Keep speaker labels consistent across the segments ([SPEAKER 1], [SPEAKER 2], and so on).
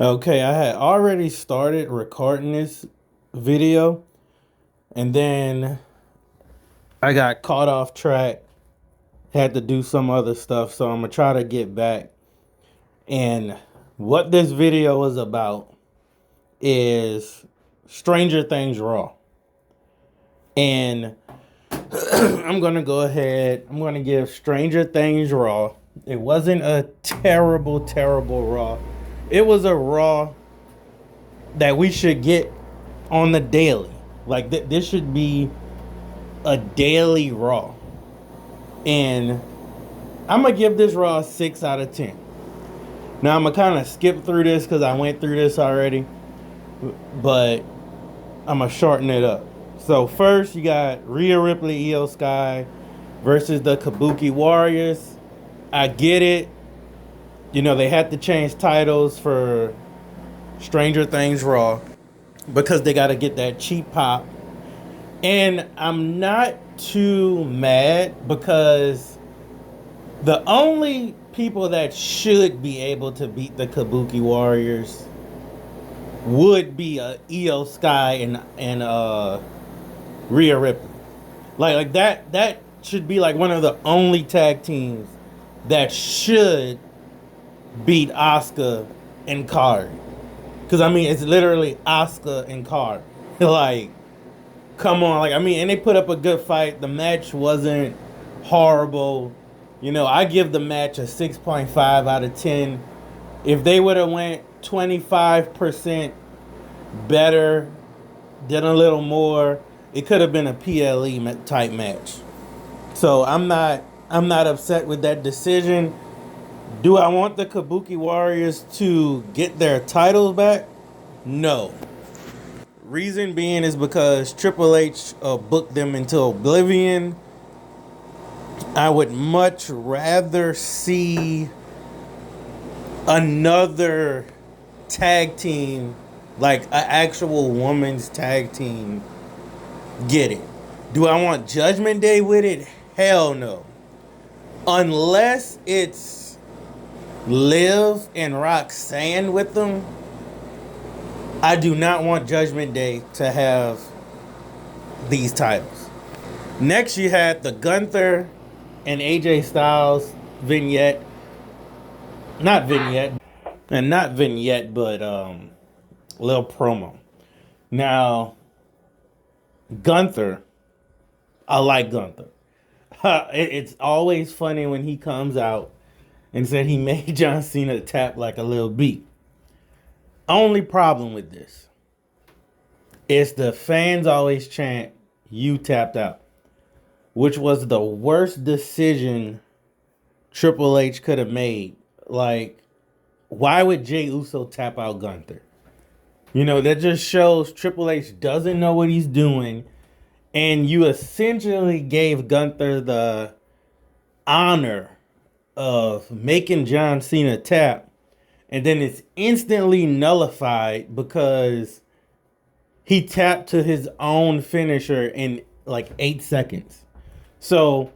[SPEAKER 1] Okay, I had already started recording this video and then I got caught off track, had to do some other stuff, so I'm gonna try to get back. And what this video is about is Stranger Things Raw. And I'm gonna go ahead, I'm gonna give Stranger Things Raw. It wasn't a terrible, terrible Raw. It was a Raw that we should get on the daily. Like this should be a daily Raw. And I'm gonna give this Raw a 6 out of 10. Now I'm gonna kind of skip through this because I went through this already, but I'm gonna shorten it up. So first you got Rhea Ripley, Io Sky versus the Kabuki Warriors. I get it. You know, they had to change titles for Stranger Things Raw because they got to get that cheap pop. And I'm not too mad because the only people that should be able to beat the Kabuki Warriors would be Io Sky and Rhea Ripley. Like that should be like one of the only tag teams that should beat Asuka and Kari. Because, I mean, it's literally Asuka and Kari. Like, come on. Like, I mean, and they put up a good fight. The match wasn't horrible. You know, I give the match a 6.5 out of 10. If they would have went 25% better, did a little more, it could have been a PLE type match. So I'm not upset with that decision. Do I want the Kabuki Warriors to get their titles back? No. Reason being is because Triple H booked them into oblivion. I would much rather see another tag team, like an actual women's tag team, get it. Do I want Judgment Day with it? Hell no. Unless it's Liv and Roxanne with them, I do not want Judgment Day to have these titles. Next, you had the Gunther and AJ Styles vignette. Not vignette. And not vignette, but little promo. Now, Gunther, I like Gunther. It's always funny when he comes out and said he made John Cena tap like a little beat. Only problem with this is the fans always chant, "You tapped out," which was the worst decision Triple H could have made. Like, why would Jey Uso tap out Gunther? You know, that just shows Triple H doesn't know what he's doing. And you essentially gave Gunther the honor of making John Cena tap, and then it's instantly nullified because he tapped to his own finisher in like 8 seconds. So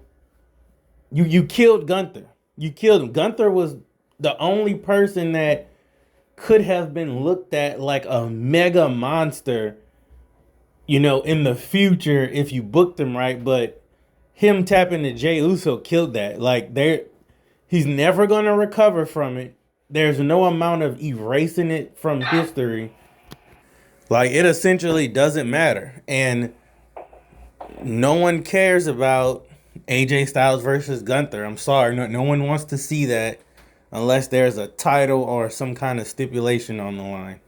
[SPEAKER 1] you killed Gunther. You killed him. Gunther was the only person that could have been looked at like a mega monster, you know, in the future if you booked him right. But him tapping to Jey Uso killed that. Like, he's never going to recover from it. There's no amount of erasing it from history. Like, it essentially doesn't matter. And no one cares about AJ Styles versus Gunther. I'm sorry. No one wants to see that unless there's a title or some kind of stipulation on the line.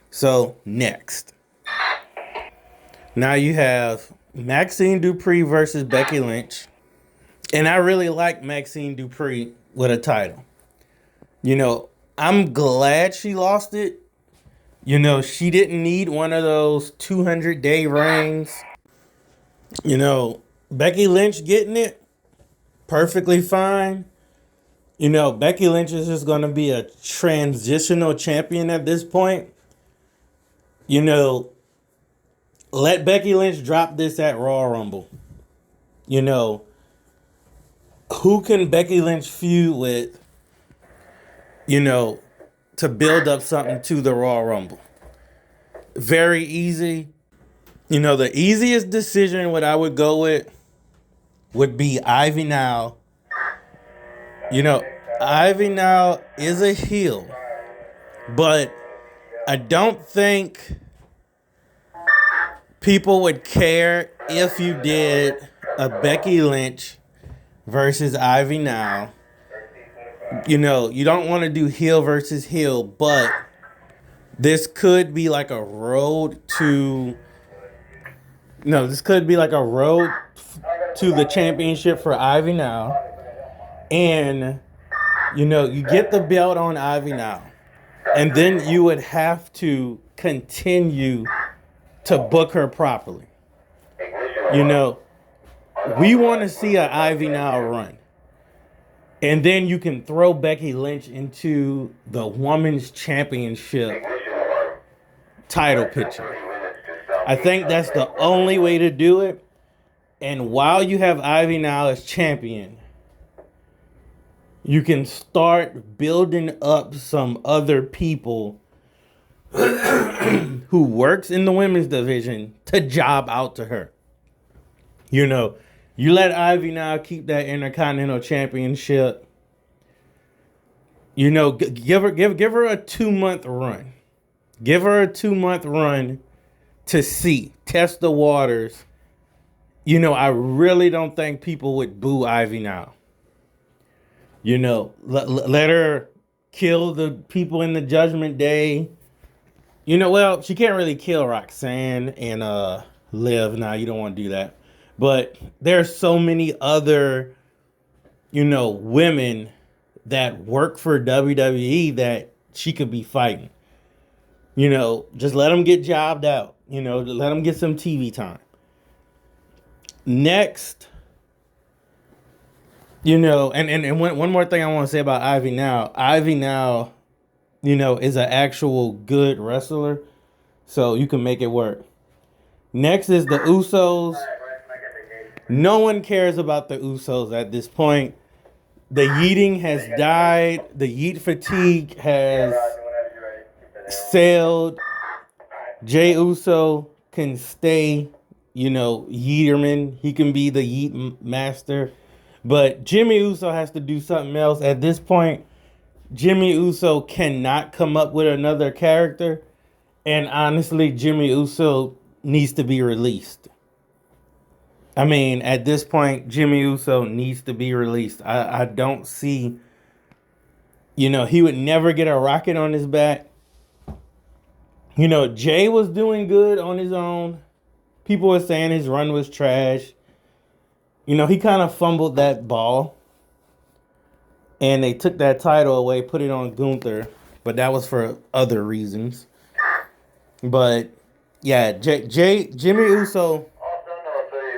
[SPEAKER 1] So, next. Now you have Maxine Dupree versus Becky Lynch. And I really like Maxine Dupree with a title. You know, I'm glad she lost it. You know, she didn't need one of those 200-day reigns. You know, Becky Lynch getting it, perfectly fine. You know, Becky Lynch is just going to be a transitional champion at this point. You know, let Becky Lynch drop this at Royal Rumble. You know, who can Becky Lynch feud with, you know, to build up something to the Royal Rumble. Very easy. You know, the easiest decision what I would go with would be Ivy Now. You know, Ivy Now is a heel, but I don't think people would care if you did a Becky Lynch versus Ivy Now. You know, you don't want to do heel versus heel, but this could be like a road to... No, this could be like a road to the championship for Ivy Now. And, you know, you get the belt on Ivy Now. And then you would have to continue to book her properly. You know, we want to see an Ivy Now run. And then you can throw Becky Lynch into the women's championship title picture. I think that's the only way to do it. And while you have Ivy Now as champion, you can start building up some other people who works in the women's division to job out to her. You know, you let Ivy Now keep that Intercontinental Championship. You know, give her a 2-month run. Give her a 2-month run to see, test the waters. You know, I really don't think people would boo Ivy Now. You know, let her kill the people in the Judgment Day. You know, well, she can't really kill Roxanne and Liv. Nah, you don't want to do that. But there's so many other, you know, women that work for WWE that she could be fighting. You know, just let them get jobbed out. You know, let them get some TV time. Next, you know, and one more thing I want to say about Ivy Now. Ivy Now, you know, is an actual good wrestler, so you can make it work. Next is the Usos. No one cares about the Usos at this point. The yeeting has died. The yeet fatigue has sailed. Jey Uso can stay, you know, Yeeterman. He can be the yeet master. But Jimmy Uso has to do something else. At this point, Jimmy Uso cannot come up with another character. And honestly, Jimmy Uso needs to be released. I mean, at this point, Jimmy Uso needs to be released. I don't see, you know, he would never get a rocket on his back. You know, Jay was doing good on his own. People were saying his run was trash. You know, he kind of fumbled that ball. And they took that title away, put it on Gunther. But that was for other reasons. But, yeah, Jimmy Uso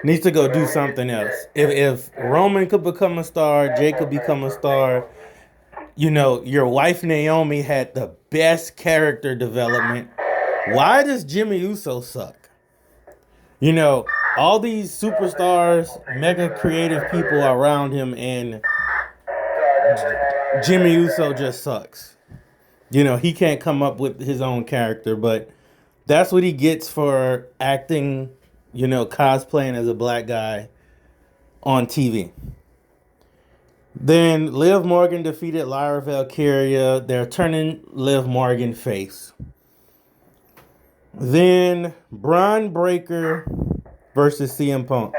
[SPEAKER 1] needs to go do something else. If Roman could become a star, Jay could become a star. You know, your wife Naomi had the best character development. Why does Jimmy Uso suck? You know, all these superstars, mega creative people around him, and Jimmy Uso just sucks. You know, he can't come up with his own character, but that's what he gets for acting, you know, cosplaying as a black guy on TV. Then Liv Morgan defeated Lyra Valkyria. They're turning Liv Morgan face. Then Braun Breaker versus CM Punk.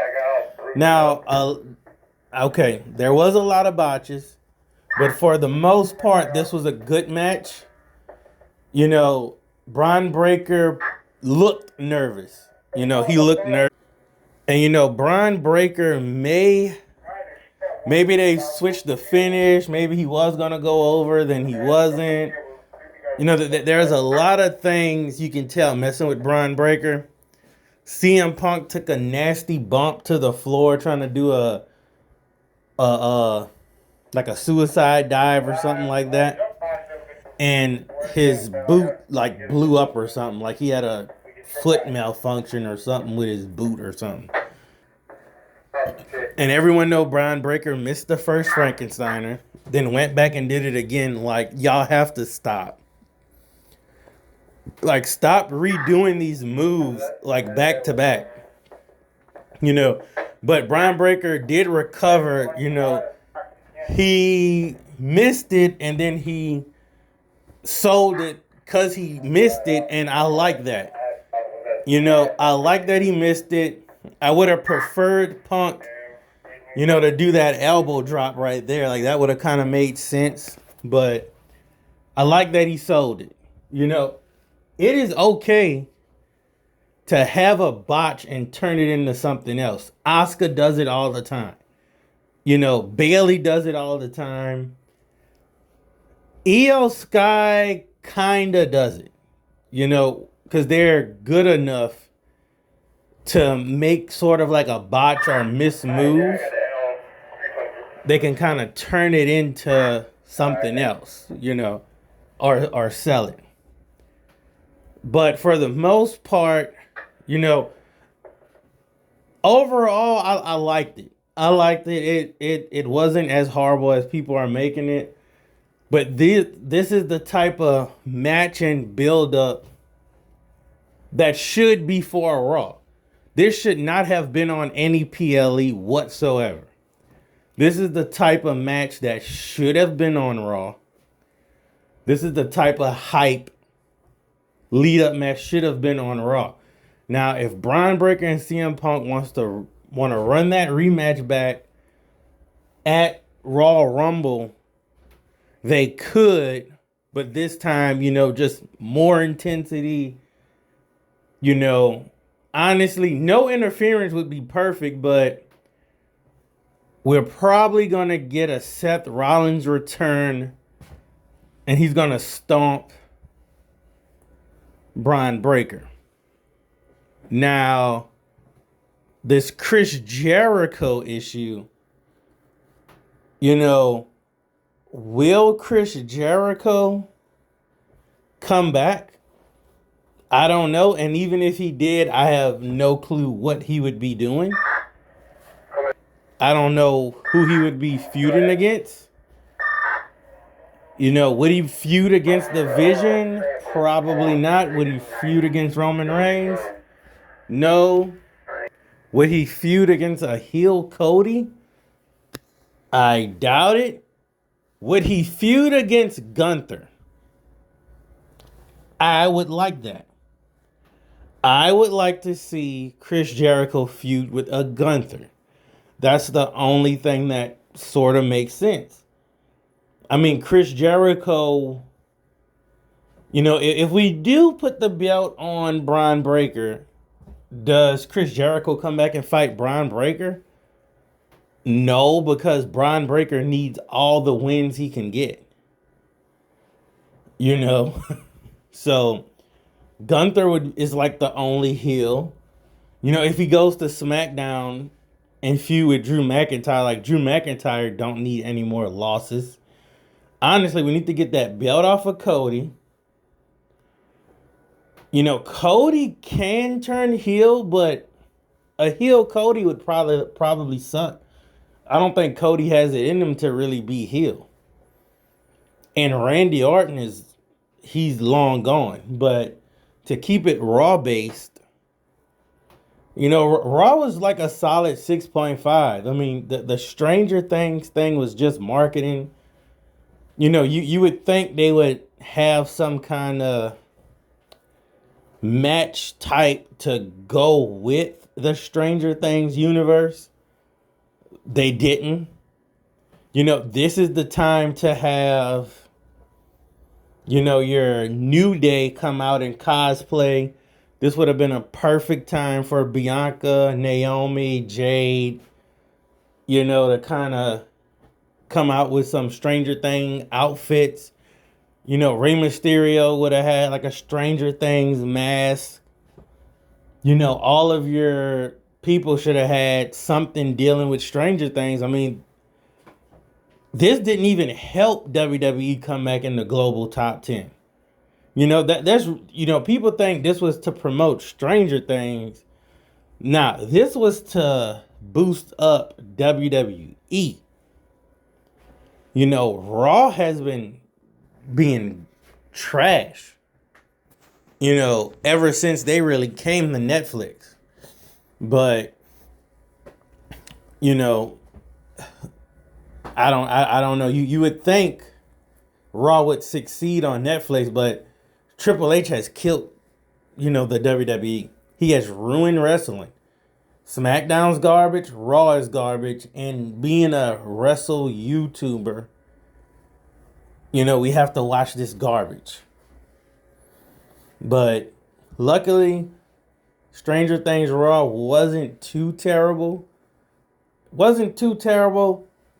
[SPEAKER 1] Now, okay, there was a lot of botches, but for the most part, this was a good match. You know, Braun Breaker looked nervous. You know, he looked nervous. And, you know, Braun Breaker maybe they switched the finish. Maybe he was going to go over, then he wasn't. You know, there's a lot of things you can tell messing with Braun Breaker. CM Punk took a nasty bump to the floor trying to do like a suicide dive or something like that. And his boot like blew up or something. Like he had a foot malfunction or something with his boot or something. And everyone know Braun Breaker missed the first Frankensteiner, then went back and did it again. Like, y'all have to stop. Like, stop redoing these moves like back to back. You know, but Brian Breaker did recover. You know, he missed it and then he sold it because he missed it, and I like that. You know, I like that he missed it. I would have preferred Punk, you know, to do that elbow drop right there. Like, that would have kind of made sense. But I like that he sold it. You know, it is okay to have a botch and turn it into something else. Asuka does it all the time. You know, Bailey does it all the time. Io Sky kind of does it. You know, because they're good enough to make sort of like a botch or miss move. They can kind of turn it into something else, you know, or sell it. But for the most part, you know, overall, I liked it. I liked it. It wasn't as horrible as people are making it. But this is the type of match and build up that should be for a Raw. This should not have been on any PLE whatsoever. This is the type of match that should have been on Raw. This is the type of hype lead up match should have been on Raw. Now, if Brian Breaker and CM Punk want to run that rematch back at Raw Rumble, they could, but this time, you know, just more intensity. You know, honestly, no interference would be perfect, but we're probably going to get a Seth Rollins return, and he's going to stomp Brian Breaker. Now, this Chris Jericho issue, you know, will Chris Jericho come back? I don't know. And even if he did, I have no clue what he would be doing. I don't know who he would be feuding against. You know, would he feud against the Vision? Probably not. Would he feud against Roman Reigns? No. Would he feud against a heel Cody? I doubt it. Would he feud against Gunther? I would like that. I would like to see Chris Jericho feud with a Gunther. That's the only thing that sort of makes sense. I mean, Chris Jericho, you know, if we do put the belt on Brian Breaker, does Chris Jericho come back and fight Brian Breaker? No, because Brian Breaker needs all the wins he can get. You know? So Gunther is like the only heel. You know, if he goes to SmackDown and feud with Drew McIntyre, like, Drew McIntyre don't need any more losses. Honestly, we need to get that belt off of Cody. You know, Cody can turn heel, but a heel Cody would probably suck. I don't think Cody has it in him to really be heel. And Randy Orton he's long gone. But to keep it Raw based, you know, Raw was like a solid 6.5. I mean, the Stranger Things thing was just marketing. You know, you would think they would have some kind of match type to go with the Stranger Things universe. They didn't. You know, this is the time to have, you know, your New Day come out and cosplay. This would have been a perfect time for Bianca, Naomi, Jade, you know, to kind of come out with some Stranger Thing outfits. You know, Rey Mysterio would have had like a Stranger Things mask. You know, all of your people should have had something dealing with Stranger Things. I mean, this didn't even help WWE come back in the global top 10. You know, that's, you know, people think this was to promote Stranger Things. Nah, this was to boost up WWE. You know, Raw has been being trash. ever since they really came to Netflix. But, you know, I don't know. You would think Raw would succeed on Netflix, but Triple H has killed, the WWE. He has ruined wrestling. SmackDown's garbage, Raw is garbage, and being a wrestle YouTuber, we have to watch this garbage. But luckily, Stranger Things Raw wasn't too terrible.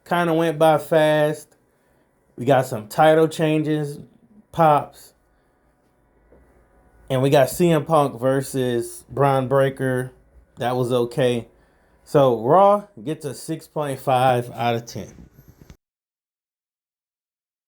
[SPEAKER 1] Kind of went by fast. We got some title changes, pops. And we got CM Punk versus Braun Breaker. That was okay. So Raw gets a 6.5 out of 10.